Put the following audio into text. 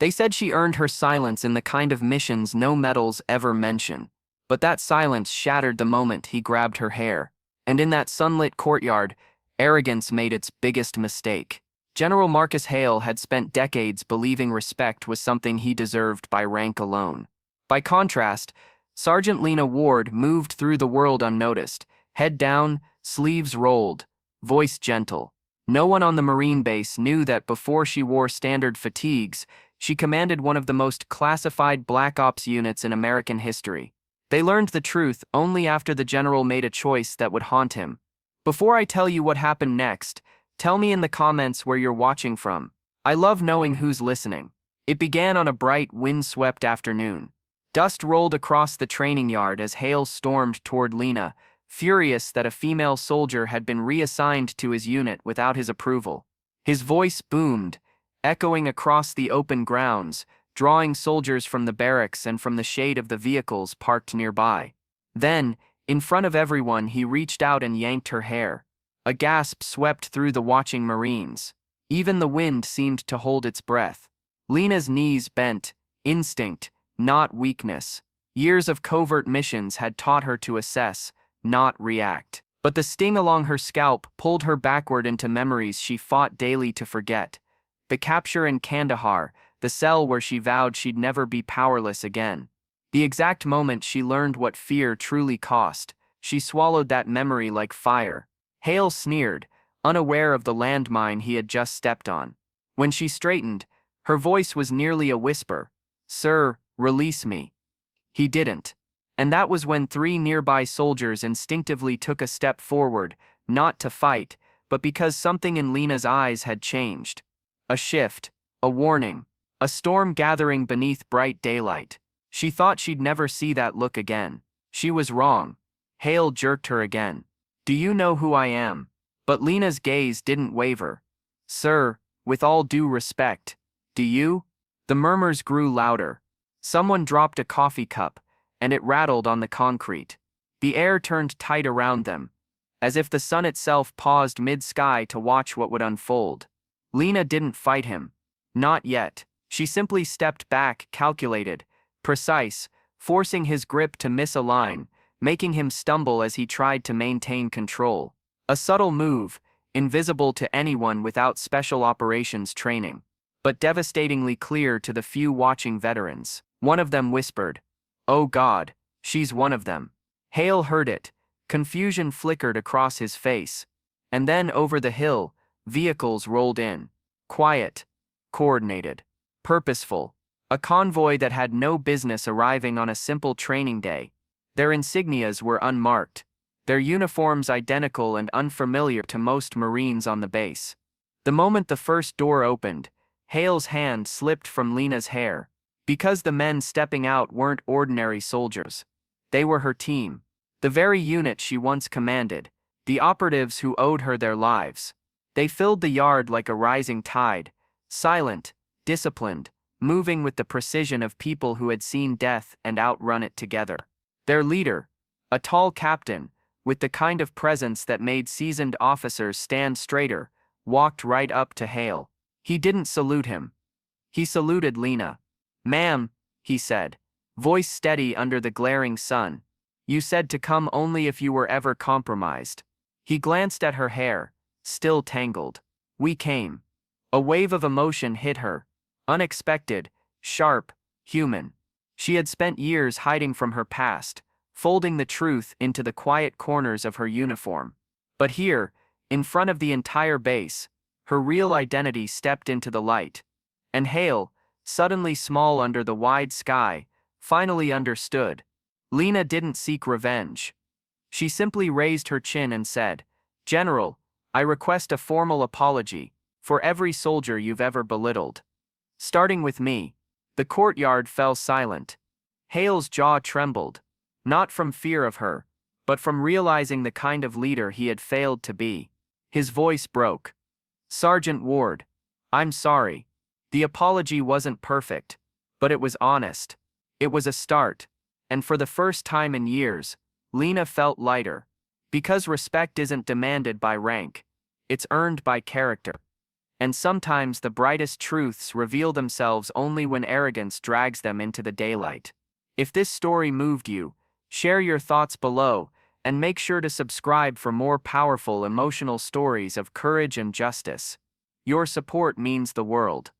They said she earned her silence in the kind of missions no medals ever mention. But that silence shattered the moment he grabbed her hair. And in that sunlit courtyard, Arrogance made its biggest mistake. General Marcus Hale had spent decades believing respect was something he deserved by rank alone. By contrast, Sergeant Lena Ward moved through the world unnoticed, head down, sleeves rolled, voice gentle. No one on the Marine base knew that before she wore standard fatigues, she commanded one of the most classified Black Ops units in American history. They learned the truth only after the general made a choice that would haunt him. Before I tell you what happened next, tell me in the comments where you're watching from. I love knowing who's listening. It began on a bright, wind-swept afternoon. Dust rolled across the training yard as Hale stormed toward Lena, furious that a female soldier had been reassigned to his unit without his approval. His voice boomed, echoing across the open grounds, drawing soldiers from the barracks and from the shade of the vehicles parked nearby. Then, in front of everyone, he reached out and yanked her hair. A gasp swept through the watching Marines. Even the wind seemed to hold its breath. Lena's knees bent, instinct, not weakness. Years of covert missions had taught her to assess, not react. But the sting along her scalp pulled her backward into memories she fought daily to forget. The capture in Kandahar, the cell where she vowed she'd never be powerless again. The exact moment she learned what fear truly cost, she swallowed that memory like fire. Hale sneered, unaware of the landmine he had just stepped on. When she straightened, her voice was nearly a whisper. "Sir, release me." He didn't. And that was when 3 nearby soldiers instinctively took a step forward, not to fight, but because something in Lena's eyes had changed. A shift, a warning, a storm gathering beneath bright daylight. She thought she'd never see that look again. She was wrong. Hale jerked her again. "Do you know who I am?" But Lena's gaze didn't waver. "Sir, with all due respect, do you?" The murmurs grew louder. Someone dropped a coffee cup, and it rattled on the concrete. The air turned tight around them, as if the sun itself paused mid-sky to watch what would unfold. Lena didn't fight him. Not yet. She simply stepped back, calculated, precise, forcing his grip to misalign, making him stumble as he tried to maintain control. A subtle move, invisible to anyone without special operations training, but devastatingly clear to the few watching veterans. One of them whispered, "Oh God, she's one of them." Hale heard it. Confusion flickered across his face. And then over the hill, vehicles rolled in. Quiet, coordinated, purposeful. A convoy that had no business arriving on a simple training day. Their insignias were unmarked, their uniforms identical and unfamiliar to most Marines on the base. The moment the first door opened, Hale's hand slipped from Lena's hair. Because the men stepping out weren't ordinary soldiers. They were her team. The very unit she once commanded. The operatives who owed her their lives. They filled the yard like a rising tide. Silent, disciplined, moving with the precision of people who had seen death and outrun it together. Their leader, a tall captain, with the kind of presence that made seasoned officers stand straighter, walked right up to Hale. He didn't salute him. He saluted Lena. "Ma'am," he said, voice steady under the glaring sun. "You said to come only if you were ever compromised." He glanced at her hair, still tangled. "We came." A wave of emotion hit her. Unexpected, sharp, human. She had spent years hiding from her past, folding the truth into the quiet corners of her uniform. But here, in front of the entire base, her real identity stepped into the light. And Hale, suddenly small under the wide sky, finally understood. Lena didn't seek revenge. She simply raised her chin and said, "General, I request a formal apology for every soldier you've ever belittled. Starting with me." The courtyard fell silent. Hale's jaw trembled, not from fear of her, but from realizing the kind of leader he had failed to be. His voice broke. "Sergeant Ward, I'm sorry. The apology wasn't perfect, but it was honest. It was a start, and for the first time in years, Lena felt lighter. Because respect isn't demanded by rank, it's earned by character. And sometimes the brightest truths reveal themselves only when arrogance drags them into the daylight. If this story moved you, share your thoughts below, and make sure to subscribe for more powerful emotional stories of courage and justice. Your support means the world.